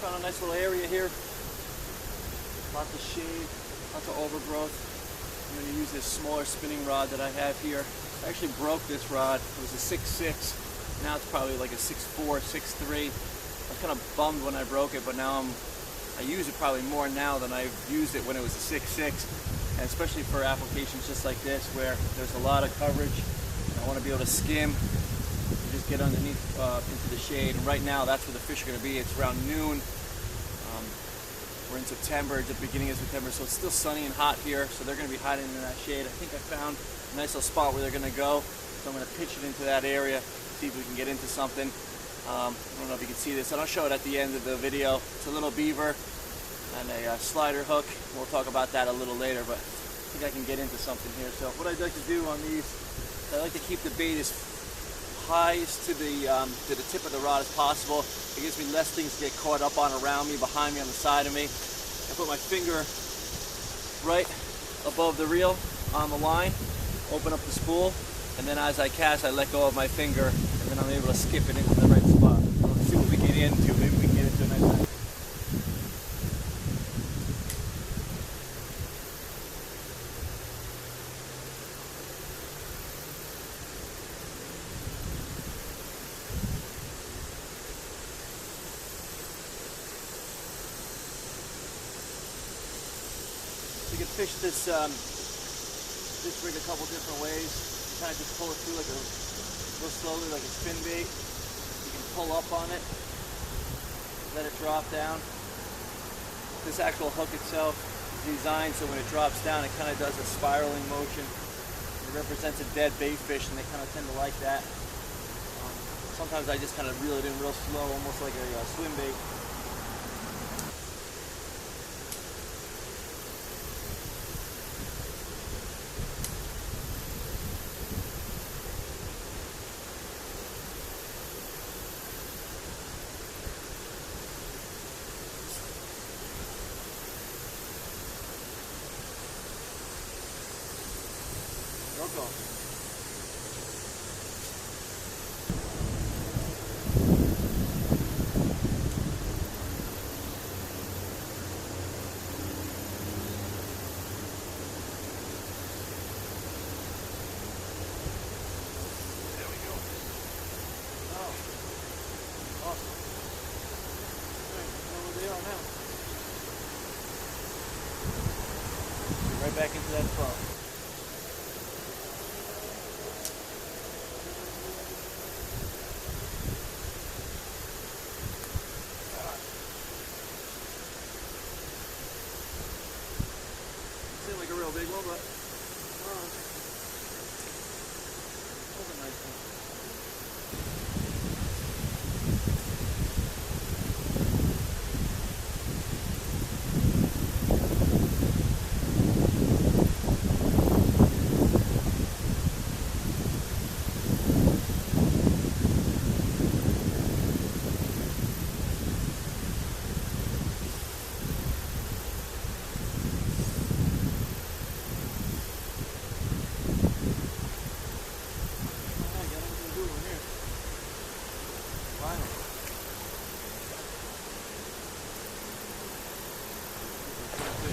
Found a nice little area here. Lots of shade, lots of overgrowth. I'm going to use this smaller spinning rod that I have here. I actually broke this rod. It was a 6.6. Now it's probably like a 6.4, 6.3. I was kind of bummed when I broke it, but now I use it probably more now than I've used it when it was a 6.6. And especially for applications just like this where there's a lot of coverage. I want to be able to skim and just get underneath into the shade. And right now that's where the fish are going to be. It's around noon. We're in September, it's the beginning of September, so it's still sunny and hot here, so they're going to be hiding in that shade. I think I found a nice little spot where they're going to go, so I'm going to pitch it into that area, see if we can get into something. I don't know if you can see this, and I'll show it at the end of the video. It's a little beaver and a slider hook. We'll talk about that a little later, but I think I can get into something here. So what I'd like to do on these, I like to keep the bait as high to the tip of the rod as possible. It gives me less things to get caught up on around me, behind me, on the side of me. I put my finger right above the reel on the line, open up the spool, and then as I cast, I let go of my finger, and then I'm able to skip it into the right spot. So let's see what we get into. Maybe we can get into a nice one. You can fish this rig a couple different ways. You kind of just pull it through like real slowly, like a spin bait. You can pull up on it, let it drop down. This actual hook itself is designed so when it drops down, it kind of does a spiraling motion. It represents a dead bait fish, and they kind of tend to like that. Sometimes I just kind of reel it in real slow, almost like a swim bait. Go. There we go. Oh, awesome. All right, I know where they are now. Right back into that spot. Like a real big one, but that's a nice one.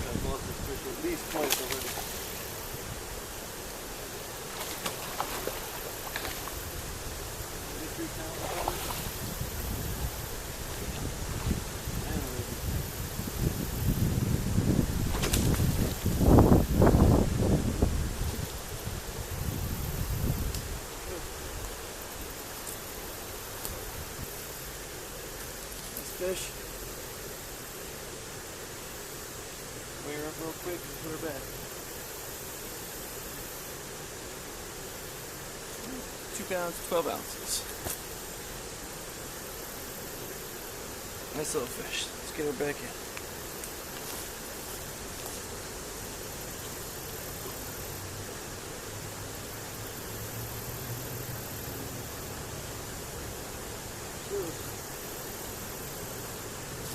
I've lost this fish at least twice already. Maybe 3 pounds probably. Nice fish. Weigh her up real quick and put her back. 2 pounds, 12 ounces. Nice little fish. Let's get her back in.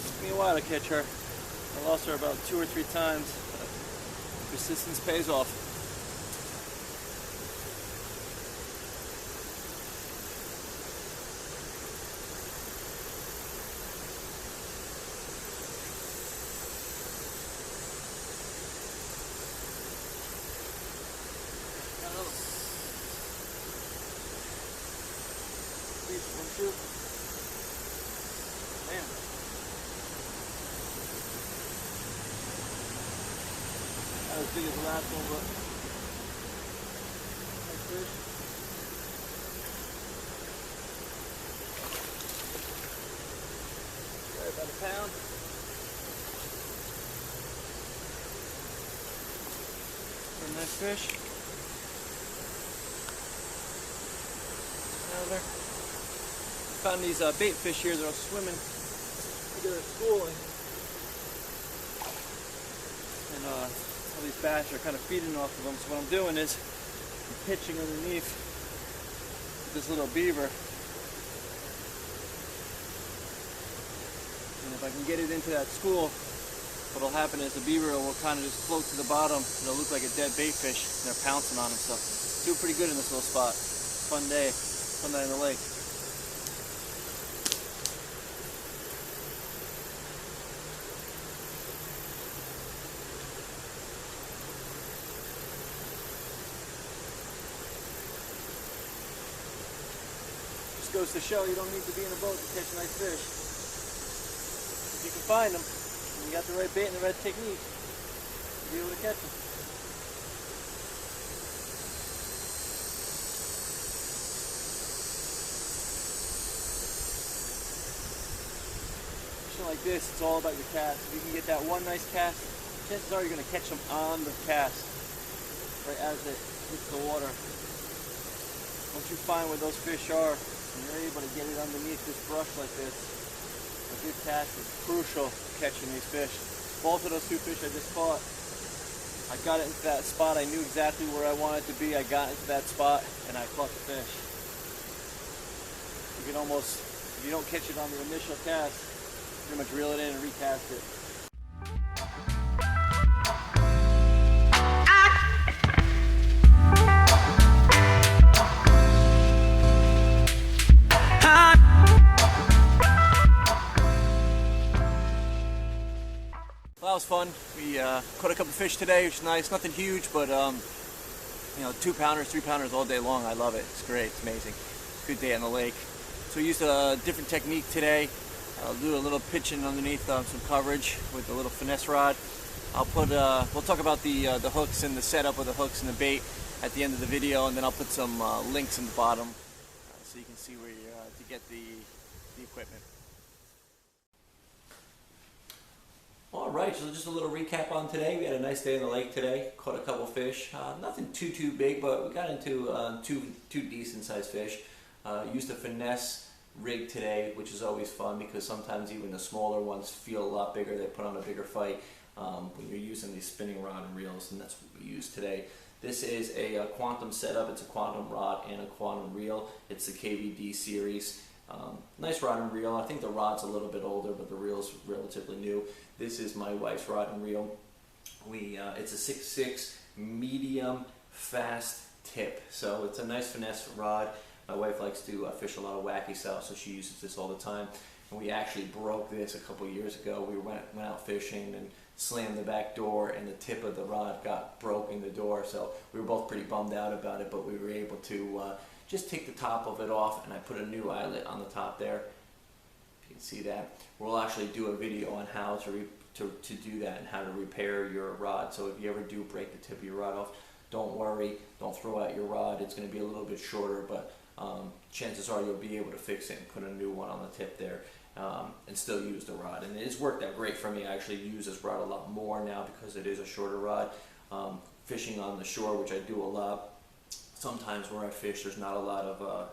Took me a while to catch her. I lost her about 2 or 3 times. Persistence pays off. Man. Not as big as the last one, but nice fish. Right about a pound. Nice fish. Another. Found these bait fish here that are swimming into their schooling. And all these bass are kind of feeding off of them. So what I'm doing is I'm pitching underneath this little beaver. And if I can get it into that school, what'll happen is the beaver will kind of just float to the bottom. It'll look like a dead bait fish, and they're pouncing on him. So, doing pretty good in this little spot. Fun day, fun night in the lake. Just goes to show you don't need to be in a boat to catch nice fish. If you can find them. You got the right bait and the right technique, you'll be able to catch them. Fishing like this, it's all about your cast. If you can get that one nice cast, chances are you're going to catch them on the cast, right as it hits the water. Once you find where those fish are, and you're able to get it underneath this brush like this, a good cast is crucial to catching these fish. Both of those two fish I just caught, I got it into that spot. I knew exactly where I wanted to be. I got into that spot and I caught the fish. You can almost, if you don't catch it on the initial cast, pretty much reel it in and recast it. Well, that was fun. We caught a couple fish today, which is nice. Nothing huge, but you know, 2-pounders, 3-pounders all day long. I love it. It's great. It's amazing. Good day on the lake. So we used a different technique today. I'll do a little pitching underneath some coverage with the little finesse rod. I'll put. We'll talk about the hooks and the setup of the hooks and the bait at the end of the video, and then I'll put some links in the bottom so you can see where you to get the equipment. Alright, so just a little recap on today. We had a nice day in the lake today. Caught a couple fish. Nothing too big, but we got into two decent sized fish. Used a finesse rig today, which is always fun because sometimes even the smaller ones feel a lot bigger. They put on a bigger fight when you're using these spinning rod and reels, and that's what we use today. This is a quantum setup. It's a quantum rod and a quantum reel. It's the KVD series. Nice rod and reel. I think the rod's a little bit older, but the reel's relatively new. This is my wife's rod and reel. It's a 6.6 medium fast tip, so it's a nice finesse rod. My wife likes to fish a lot of wacky stuff, so she uses this all the time. And we actually broke this a couple years ago. We went out fishing and slammed the back door, and the tip of the rod got broke in the door. So we were both pretty bummed out about it, but we were able to just take the top of it off, and I put a new eyelet on the top there. If you can see that. We'll actually do a video on how to do that and how to repair your rod. So if you ever do break the tip of your rod off, don't worry, don't throw out your rod. It's going to be a little bit shorter, but chances are you'll be able to fix it and put a new one on the tip there and still use the rod. And it's worked out great for me. I actually use this rod a lot more now because it is a shorter rod. Fishing on the shore, which I do a lot, sometimes where I fish there's not a lot of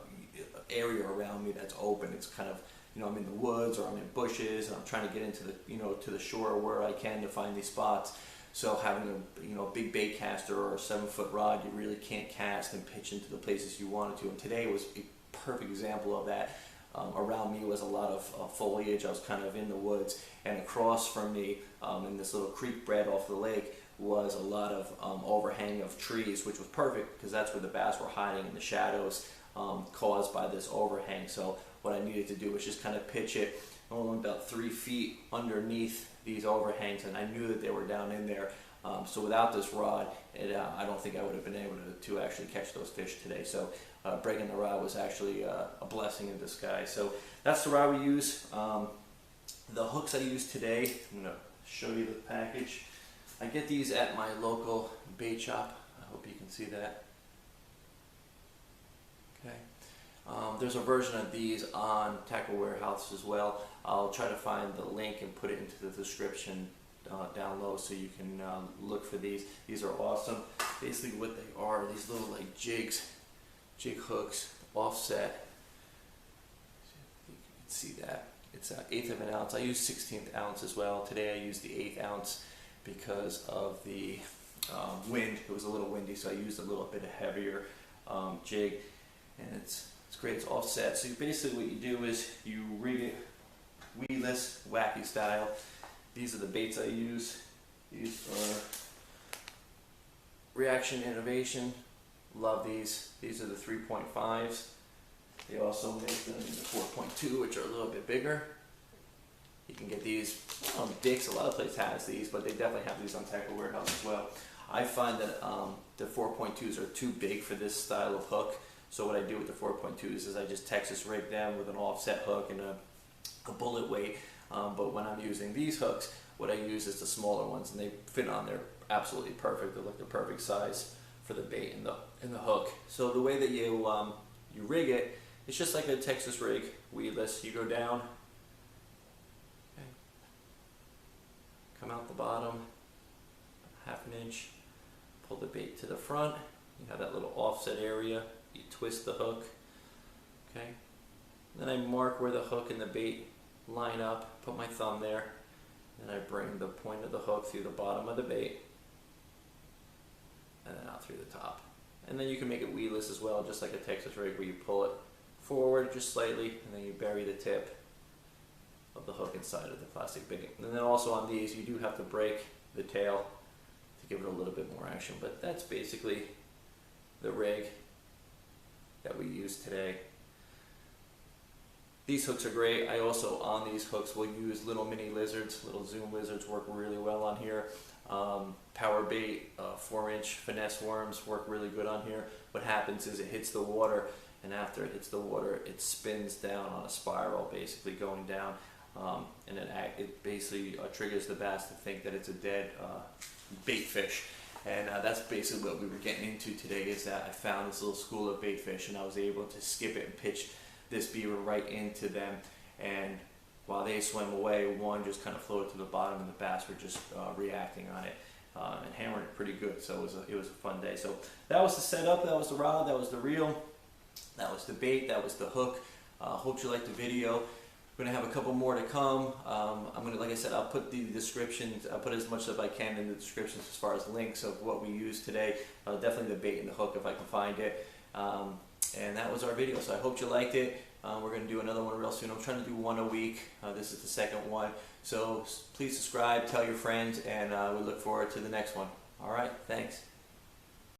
area around me that's open. It's kind of, you know, I'm in the woods or I'm in bushes and I'm trying to get into the, you know, to the shore where I can to find these spots. So having a, you know, big bait caster or a 7-foot rod, you really can't cast and pitch into the places you wanted to. And today was a perfect example of that. Around me was a lot of foliage. I was kind of in the woods, and across from me in this little creek bed off the lake was a lot of overhang of trees, which was perfect because that's where the bass were hiding in the shadows caused by this overhang. So what I needed to do was just kind of pitch it only about 3 feet underneath these overhangs, and I knew that they were down in there. So without this rod, I don't think I would have been able to actually catch those fish today. So breaking the rod was actually a blessing in disguise. So that's the rod we use. The hooks I use today, I'm going to show you the package. I get these at my local bait shop. I hope you can see that. Okay. There's a version of these on Tackle Warehouse as well. I'll try to find the link and put it into the description down low so you can look for these. These are awesome. Basically what they are these little like jig hooks, offset. You can see that. It's an 1/8 of an ounce. I use 1/16 ounce as well. Today I used the 1/8 ounce because of the wind. It was a little windy, so I used a little bit of heavier jig, and it's great. It's offset. So basically what you do is you rig it weedless, wacky style. These are the baits I use. These are Reaction Innovation. Love these. These are the 3.5s. They also make them in the 4.2, which are a little bit bigger. You can get these on Dick's. A lot of places has these, but they definitely have these on Tackle Warehouse as well. I find that the 4.2s are too big for this style of hook. So what I do with the 4.2s is I just Texas rig them with an offset hook and a bullet weight. But when I'm using these hooks, what I use is the smaller ones, and they fit on there absolutely perfect. They look the perfect size for the bait and the hook. So the way that you rig it, it's just like a Texas rig, weedless. You go down, okay, come out the bottom, 1/2 inch, pull the bait to the front. You have that little offset area. You twist the hook, okay. Then I mark where the hook and the bait line up, put my thumb there, and I bring the point of the hook through the bottom of the bait, and then out through the top. And then you can make it weedless as well, just like a Texas rig, where you pull it forward just slightly, and then you bury the tip of the hook inside of the plastic bait. And then also on these, you do have to break the tail to give it a little bit more action. But that's basically the rig that we use today. These hooks are great. I also, on these hooks, will use little mini lizards. Little zoom lizards work really well on here. Powerbait 4-inch finesse worms work really good on here. What happens is it hits the water, and after it hits the water, it spins down on a spiral, basically going down, and it basically triggers the bass to think that it's a dead bait fish. And that's basically what we were getting into today, is that I found this little school of bait fish, and I was able to skip it and pitch this beaver right into them. And while they swam away, one just kind of floated to the bottom, and the bass were just reacting on it and hammering it pretty good. So it was a fun day. So that was the setup, that was the rod, that was the reel, that was the bait, that was the hook. Hope you liked the video. We're gonna have a couple more to come. I'm gonna, like I said, I'll put the descriptions. I'll put as much as I can in the descriptions as far as links of what we used today. Definitely the bait and the hook if I can find it. And that was our video. So I hope you liked it. We're gonna do another one real soon. I'm trying to do one a week. This is the second one. So please subscribe, tell your friends, and we look forward to the next one. All right, thanks.